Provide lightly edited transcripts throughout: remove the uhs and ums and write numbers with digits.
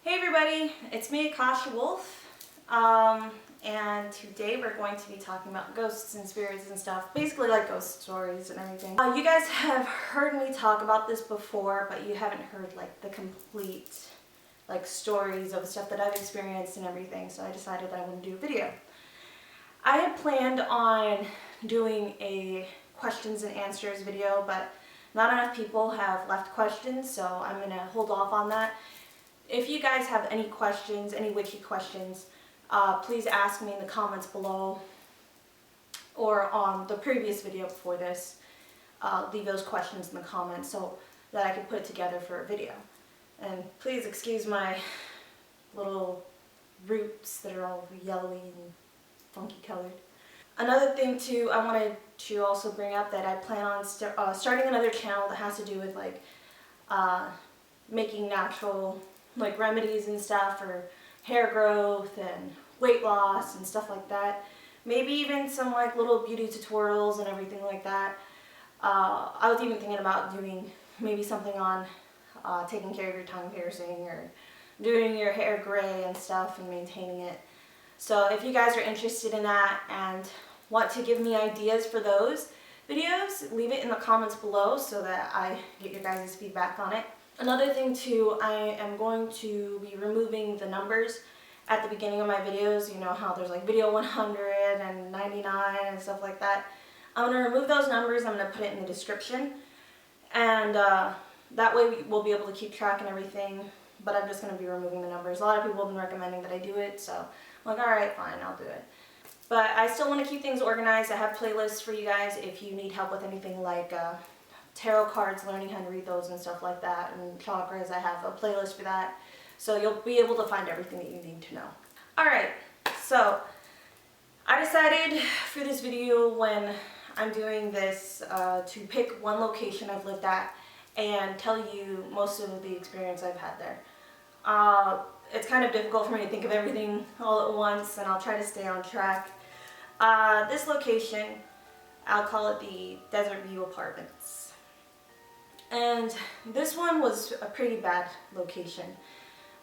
Hey everybody, it's me, AkashaWolf, and today we're going to be talking about ghosts and spirits and stuff, basically like ghost stories and everything. You guys have heard me talk about this before, but you haven't heard like the complete like stories of stuff that I've experienced and everything, so I decided I would do a video. I had planned on doing a questions and answers video, but not enough people have left questions, so I'm going to hold off on that. If you guys have any questions, any witchy questions, please ask me in the comments below or on the previous video before this. Leave those questions in the comments so that I can put it together for a video. And please excuse my little roots that are all yellowy and funky colored. Another thing too, I wanted to also bring up that I plan on starting another channel that has to do with like making natural like remedies and stuff for hair growth and weight loss and stuff like that. Maybe even some like little beauty tutorials and everything like that. I was even thinking about doing maybe something on taking care of your tongue piercing or doing your hair gray and stuff and maintaining it. So if you guys are interested in that and want to give me ideas for those videos, leave it in the comments below so that I get your guys' feedback on it. Another thing too, I am going to be removing the numbers at the beginning of my videos. You know how there's like video 100 and 99 and stuff like that. I'm going to remove those numbers. I'm going to put it in the description. And that way we'll be able to keep track and everything. But I'm just going to be removing the numbers. A lot of people have been recommending that I do it. So I'm like, alright, fine, I'll do it. But I still want to keep things organized. I have playlists for you guys if you need help with anything like tarot cards, learning how to read those and stuff like that, and chakras. I have a playlist for that, so you'll be able to find everything that you need to know. Alright, so I decided for this video when I'm doing this to pick one location I've lived at and tell you most of the experience I've had there. It's kind of difficult for me to think of everything all at once, and I'll try to stay on track. This location, I'll call it the Desert View Apartments. And this one was a pretty bad location.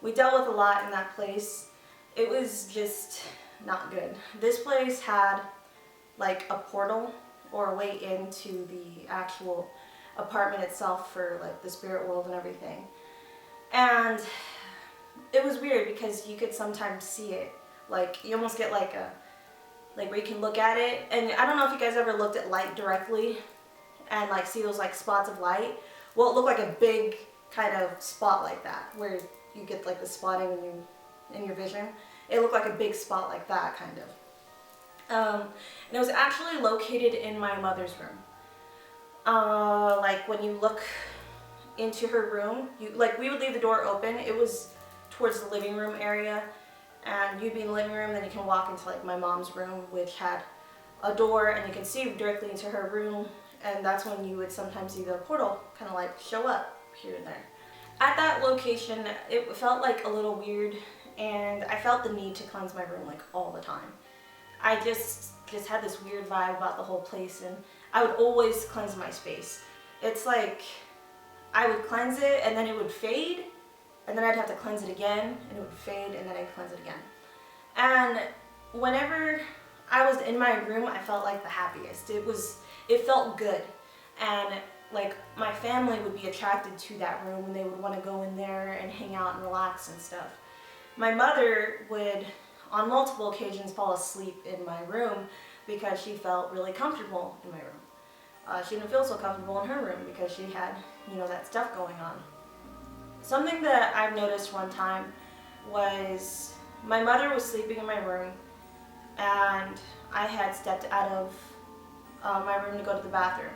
We dealt with a lot in that place. It was just not good. This place had like a portal or a way into the actual apartment itself for like the spirit world and everything. And it was weird because you could sometimes see it. Like you almost get like where you can look at it. And I don't know if you guys ever looked at light directly and like see those like spots of light. Well, it looked like a big kind of spot like that, where you get like the spotting in your vision. It looked like a big spot like that, kind of. And it was actually located in my mother's room. Like when you look into her room, we would leave the door open. It was towards the living room area, and you'd be in the living room, then you can walk into like my mom's room, which had a door, and you can see directly into her room. And that's when you would sometimes see the portal kind of like show up here and there. At that location, it felt like a little weird, and I felt the need to cleanse my room like all the time. I just had this weird vibe about the whole place, and I would always cleanse my space. It's like I would cleanse it and then it would fade, and then I'd have to cleanse it again, and it would fade, and then I'd cleanse it again. And whenever I was in my room, I felt like the happiest. It felt good, and like my family would be attracted to that room, and they would want to go in there and hang out and relax and stuff. My mother would on multiple occasions fall asleep in my room because she felt really comfortable in my room. She didn't feel so comfortable in her room because she had, you know, that stuff going on. Something that I've noticed one time was my mother was sleeping in my room, and I had stepped out of my room to go to the bathroom,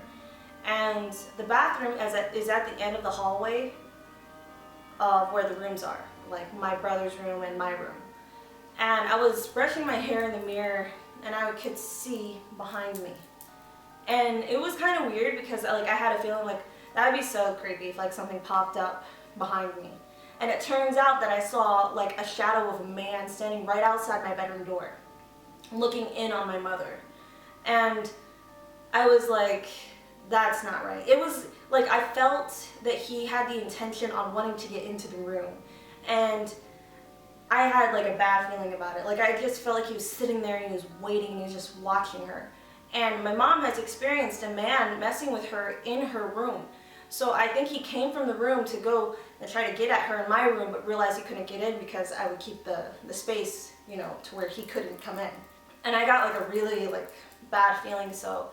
and the bathroom is at the end of the hallway of where the rooms are, like my brother's room and my room. And I was brushing my hair in the mirror, and I could see behind me, and it was kind of weird because like I had a feeling like that would be so creepy if like something popped up behind me. And it turns out that I saw like a shadow of a man standing right outside my bedroom door, looking in on my mother. And I was like, that's not right. It was like I felt that he had the intention on wanting to get into the room. And I had like a bad feeling about it. Like I just felt like he was sitting there and he was waiting and he was just watching her. And my mom has experienced a man messing with her in her room. So I think he came from the room to go and try to get at her in my room, but realized he couldn't get in because I would keep the space, you know, to where he couldn't come in. And I got like a really like bad feeling. So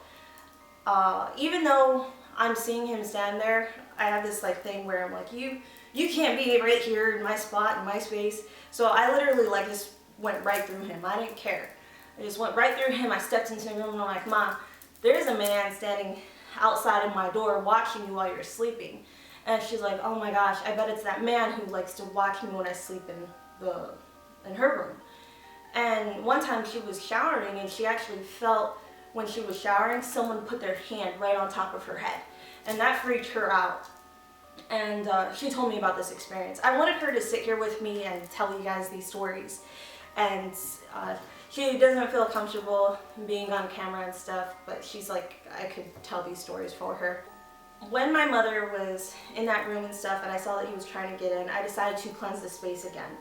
even though I'm seeing him stand there, I have this like thing where I'm like, you can't be right here in my spot, in my space. So I literally like just went right through him. I didn't care. I just went right through him. I stepped into the room and I'm like, Mom, there's a man standing outside of my door watching you while you're sleeping. And she's like, oh my gosh, I bet it's that man who likes to watch me when I sleep in her room. And one time she was showering and she actually felt when she was showering someone put their hand right on top of her head. And that freaked her out. And she told me about this experience. I wanted her to sit here with me and tell you guys these stories. And she doesn't feel comfortable being on camera and stuff, but she's like, I could tell these stories for her. When my mother was in that room and stuff and I saw that he was trying to get in, I decided to cleanse the space again.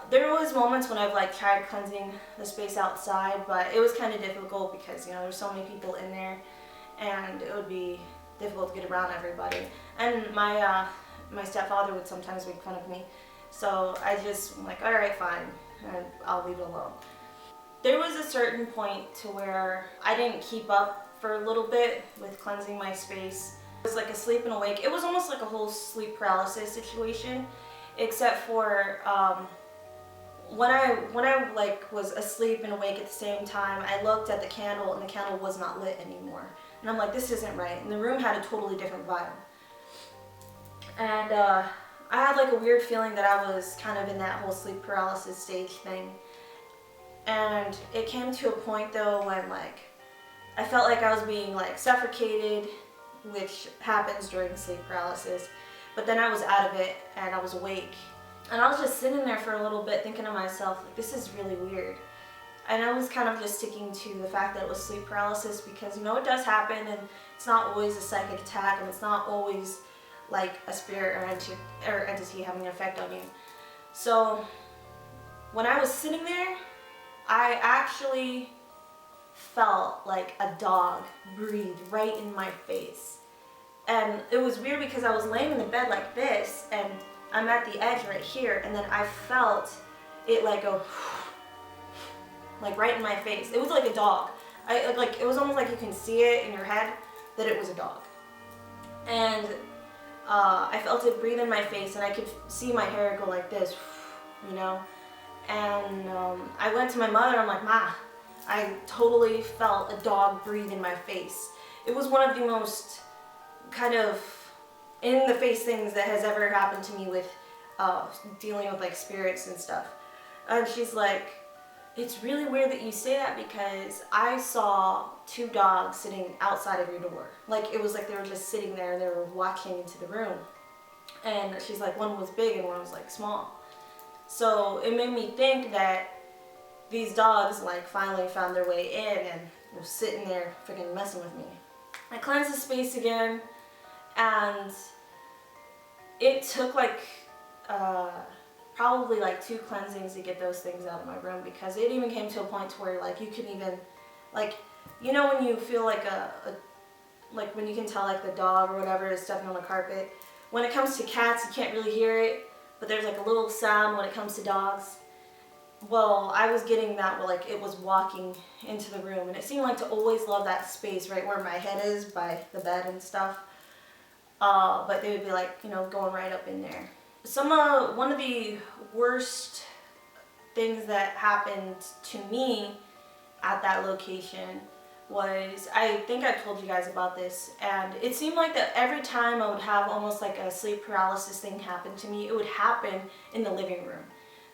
There was moments when I've like tried cleansing the space outside, but it was kind of difficult because, you know, there's so many people in there and it would be difficult to get around everybody. And my stepfather would sometimes make fun of me. So I just am like, all right, fine, and I'll leave it alone. There was a certain point to where I didn't keep up for a little bit with cleansing my space. It was like a sleep and awake. It was almost like a whole sleep paralysis situation, except for when I like was asleep and awake at the same time, I looked at the candle and the candle was not lit anymore. And I'm like, this isn't right. And the room had a totally different vibe. And I had like a weird feeling that I was kind of in that whole sleep paralysis stage thing. And it came to a point though when like I felt like I was being like suffocated, which happens during sleep paralysis. But then I was out of it and I was awake. And I was just sitting there for a little bit thinking to myself, like, this is really weird. And I was kind of just sticking to the fact that it was sleep paralysis because, you know, it does happen and it's not always a psychic attack and it's not always like a spirit or entity having an effect on you. So when I was sitting there, I actually felt like a dog breathe right in my face. And it was weird because I was laying in the bed like this and I'm at the edge right here and then I felt it like go like right in my face. It was like a dog. It was almost like you can see it in your head that it was a dog. And I felt it breathe in my face and I could see my hair go like this, you know. And I went to my mother, I'm like, Ma, I totally felt a dog breathe in my face. It was one of the most kind of in the face things that has ever happened to me with dealing with like spirits and stuff. And she's like, it's really weird that you say that because I saw two dogs sitting outside of your door. Like it was like they were just sitting there and they were watching into the room. And she's like, one was big and one was like small. So it made me think that these dogs like finally found their way in and were sitting there freaking messing with me. I cleansed the space again and it took like probably like 2 cleansings to get those things out of my room because it even came to a point to where like you can even like, you know, when you feel like like when you can tell like the dog or whatever is stepping on the carpet. When it comes to cats, you can't really hear it, but there's like a little sound when it comes to dogs. Well, I was getting that where like it was walking into the room and it seemed like to always love that space right where my head is by the bed and stuff. But they would be like, you know, going right up in there. One of the worst things that happened to me at that location was, I think I told you guys about this, and it seemed like that every time I would have almost like a sleep paralysis thing happen to me, it would happen in the living room.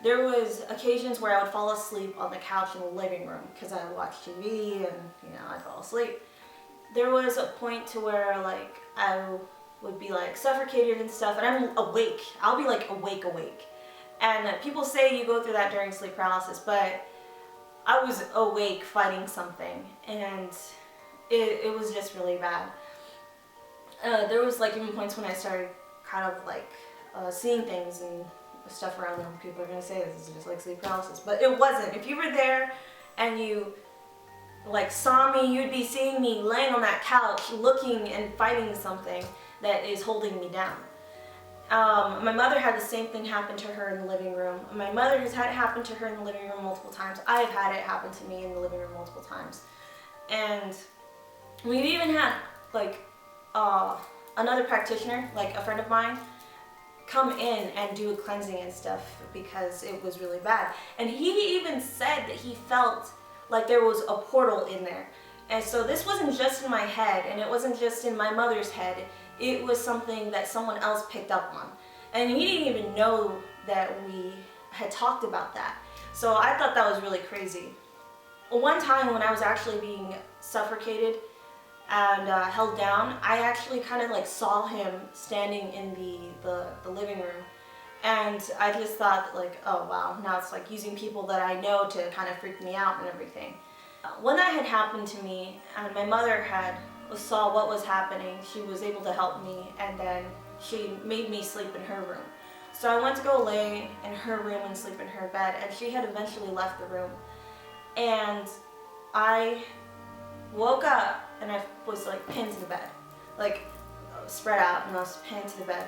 There was occasions where I would fall asleep on the couch in the living room because I would watch TV and, you know, I'd fall asleep. There was a point to where like I would be like suffocated and stuff and I'm awake. I'll be like awake. And people say you go through that during sleep paralysis, but I was awake fighting something and it was just really bad. There was like even points when I started kind of like seeing things and stuff around them. People are gonna say this is just like sleep paralysis, but it wasn't. If you were there and you like saw me, you'd be seeing me laying on that couch looking and fighting something that is holding me down. My mother had the same thing happen to her in the living room. My mother has had it happen to her in the living room multiple times. I've had it happen to me in the living room multiple times. And we've even had like another practitioner, like a friend of mine, come in and do a cleansing and stuff because it was really bad. And he even said that he felt like there was a portal in there. And so this wasn't just in my head, and it wasn't just in my mother's head. It was something that someone else picked up on. And he didn't even know that we had talked about that. So I thought that was really crazy. One time when I was actually being suffocated and held down, I actually kind of like saw him standing in the living room. And I just thought like, oh wow, now it's like using people that I know to kind of freak me out and everything. When that had happened to me, and my mother saw what was happening, she was able to help me, and then she made me sleep in her room. So I went to go lay in her room and sleep in her bed, and she had eventually left the room. And I woke up and I was like pinned to the bed, like spread out, and I was pinned to the bed.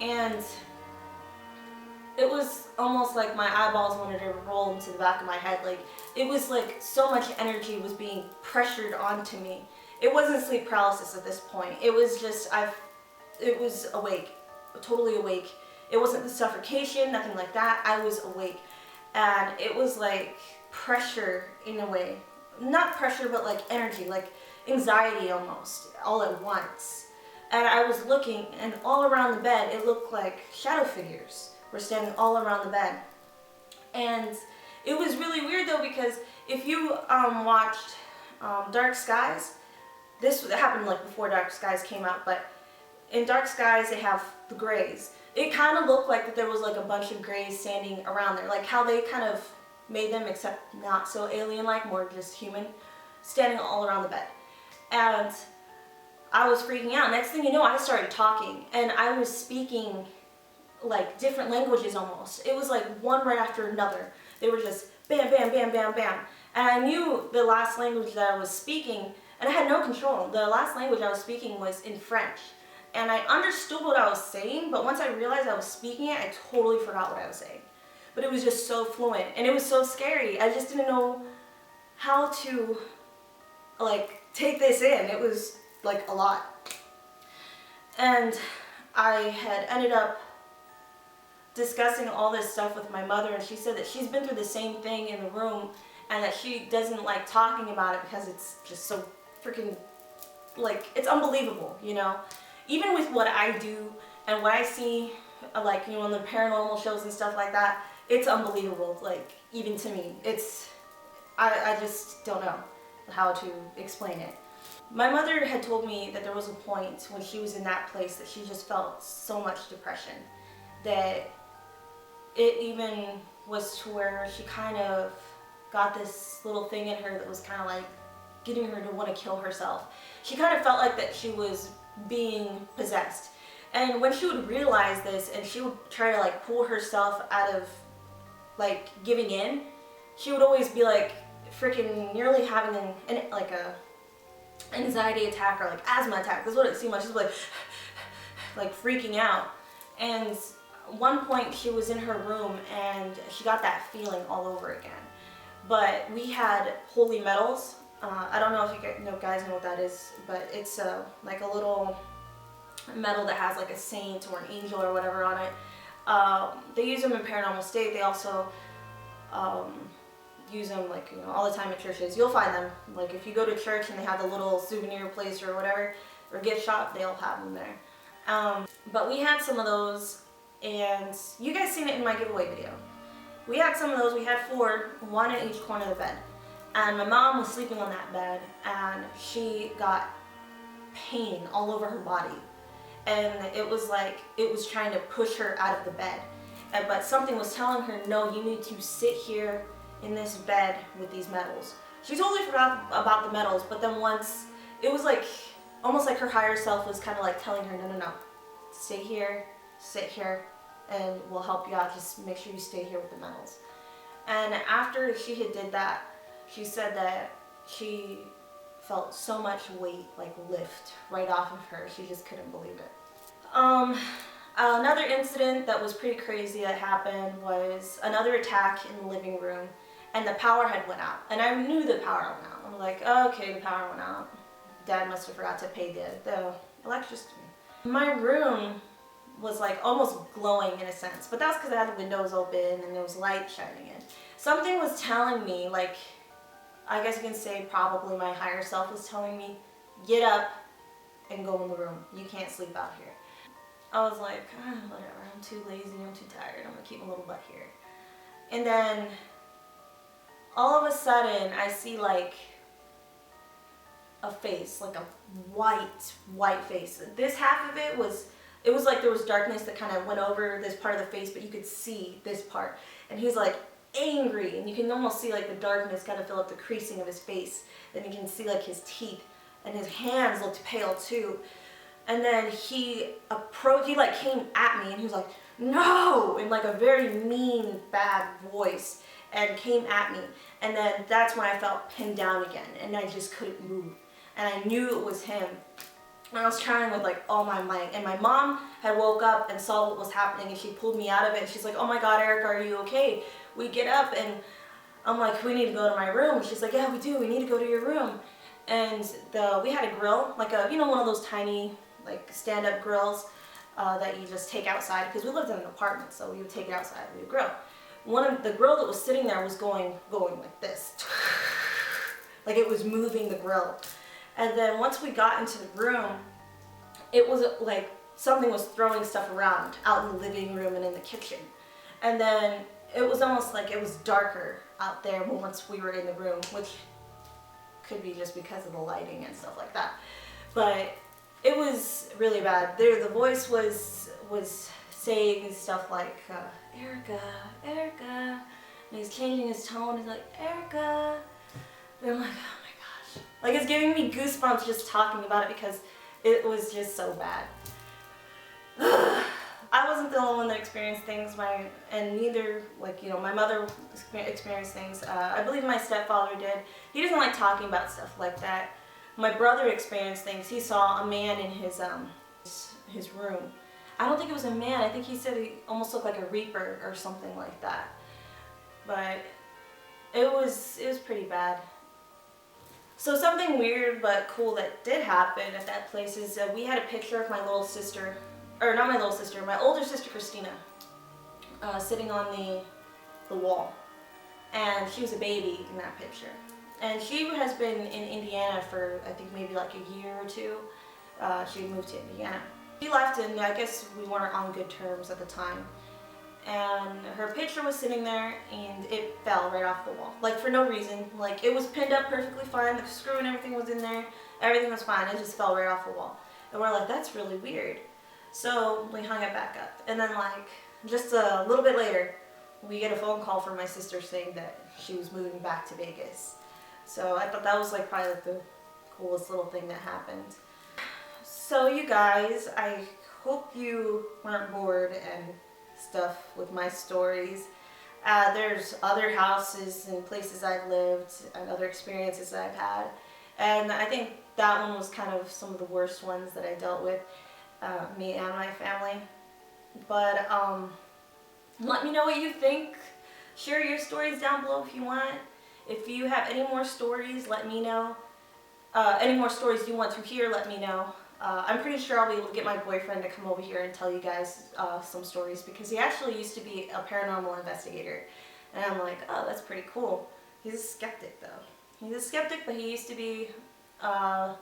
And it was almost like my eyeballs wanted to roll into the back of my head. Like it was like so much energy was being pressured onto me. It wasn't sleep paralysis at this point. It was just, it was awake, totally awake. It wasn't the suffocation, nothing like that. I was awake. And it was like pressure in a way. Not pressure, but like energy, like anxiety almost, all at once. And I was looking, and all around the bed, it looked like shadow figures were standing all around the bed. And it was really weird though, because if you watched Dark Skies, this happened like before Dark Skies came out, but in Dark Skies they have the Greys. It kind of looked like that there was like a bunch of Greys standing around there, like how they kind of made them, except not so alien-like, more just human, standing all around the bed. And I was freaking out. Next thing you know, I started talking, and I was speaking like different languages almost. It was like one right after another. They were just bam, bam, bam, bam, bam. And I knew the last language that I was speaking, and I had no control. The last language I was speaking was in French. And I understood what I was saying, but once I realized I was speaking it, I totally forgot what I was saying. But it was just so fluent, and it was so scary. I just didn't know how to like take this in. It was like a lot. And I had ended up discussing all this stuff with my mother, and she said that she's been through the same thing in the room, and that she doesn't like talking about it because it's just so freaking, like, it's unbelievable, you know? Even with what I do and what I see, like, you know, on the paranormal shows and stuff like that, it's unbelievable, like, even to me. It's, I just don't know how to explain it. My mother had told me that there was a point when she was in that place that she just felt so much depression that it even was to where she kind of got this little thing in her that was kind of like getting her to want to kill herself. She kind of felt like that she was being possessed. And when she would realize this and she would try to like pull herself out of like giving in, she would always be like freaking nearly having an anxiety attack or like asthma attack. That's what it seemed like. She was like freaking out. And one point she was in her room and she got that feeling all over again. But we had holy metals. I don't know if you guys know what that is, but it's like a little metal that has like a saint or an angel or whatever on it. They use them in paranormal state. They also use them like, you know, all the time at churches. You'll find them. Like if you go to church and they have the little souvenir place or whatever, or gift shop, they'll have them there. But we had some of those, and you guys seen it in my giveaway video. We had some of those. We had 4, 1 in each corner of the bed. And my mom was sleeping on that bed, and she got pain all over her body. And it was like it was trying to push her out of the bed. But something was telling her, no, you need to sit here in this bed with these metals. She totally forgot about the metals, but then once, it was like, almost like her higher self was kind of like telling her, no, no, no, stay here, sit here, and we'll help you out. Just make sure you stay here with the metals. And after she had did that, she said that she felt so much weight like lift right off of her. She just couldn't believe it. Another incident that was pretty crazy that happened was another attack in the living room, and the power had went out. And I knew the power went out. I'm like, okay, the power went out. Dad must have forgot to pay the electricity. My room was like almost glowing in a sense, but that's because I had the windows open and there was light shining in. Something was telling me, like, I guess you can say probably my higher self was telling me, get up and go in the room. You can't sleep out here. I was like, whatever, I'm too lazy, I'm too tired, I'm gonna keep my little butt here. And then all of a sudden I see like a face, like a white face. This half of it was like there was darkness that kind of went over this part of the face, but you could see this part. And he's like angry, and you can almost see like the darkness kind of fill up the creasing of his face. Then you can see like his teeth, and his hands looked pale too. And then he like came at me, and he was like, no, in like a very mean, bad voice, and came at me. And then that's when I felt pinned down again, and I just couldn't move. And I knew it was him. And I was trying with like all my might. And my mom had woke up and saw what was happening, and she pulled me out of it. And she's like, oh my God, Erica, are you okay? We get up, and I'm like, we need to go to my room. She's like, yeah, we do. We need to go to your room. And we had a grill, like a, one of those tiny like stand-up grills that you just take outside, because we lived in an apartment, so we would take it outside, we would grill. The grill that was sitting there was going like this. Like it was moving the grill. And then once we got into the room, it was like something was throwing stuff around out in the living room and in the kitchen. And then it was almost like it was darker out there once we were in the room, which could be just because of the lighting and stuff like that. But it was really bad. The voice was saying stuff like, Erica, Erica. And he's changing his tone. He's like, Erica. And I'm like, oh my gosh. Like, it's giving me goosebumps just talking about it, because it was just so bad. I wasn't the only one that experienced things, and neither, like, my mother experienced things. I believe my stepfather did. He doesn't like talking about stuff like that. My brother experienced things. He saw a man in his room. I don't think it was a man. I think he said he almost looked like a reaper or something like that. But it was pretty bad. So something weird but cool that did happen at that place is we had a picture of my little sister, or not my little sister, my older sister Christina, sitting on the wall. And she was a baby in that picture. And she has been in Indiana for, I think, maybe like a year or two. She moved to Indiana. She left, and I guess we weren't on good terms at the time. And her picture was sitting there, and it fell right off the wall. Like, for no reason. Like, it was pinned up perfectly fine. The screw and everything was in there. Everything was fine. It just fell right off the wall. And we're like, that's really weird. So we hung it back up. And then, like, just a little bit later, we get a phone call from my sister saying that she was moving back to Vegas. So I thought that was like probably like the coolest little thing that happened. So you guys, I hope you weren't bored and stuff with my stories. There's other houses and places I've lived and other experiences that I've had. And I think that one was kind of some of the worst ones that I dealt with, me and my family. But let me know what you think. Share your stories down below if you want. If you have any more stories, let me know. Any more stories you want to hear, let me know. I'm pretty sure I'll be able to get my boyfriend to come over here and tell you guys some stories, because he actually used to be a paranormal investigator. And I'm like, oh, that's pretty cool. He's a skeptic though. He's a skeptic, but he used to be a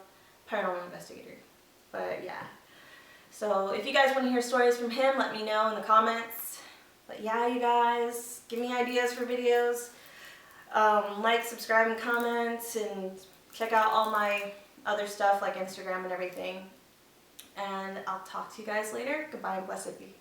paranormal investigator. But yeah. So if you guys want to hear stories from him, let me know in the comments. But yeah, you guys, give me ideas for videos. Like, subscribe, and comment, and check out all my other stuff like Instagram and everything. And I'll talk to you guys later. Goodbye and blessed be.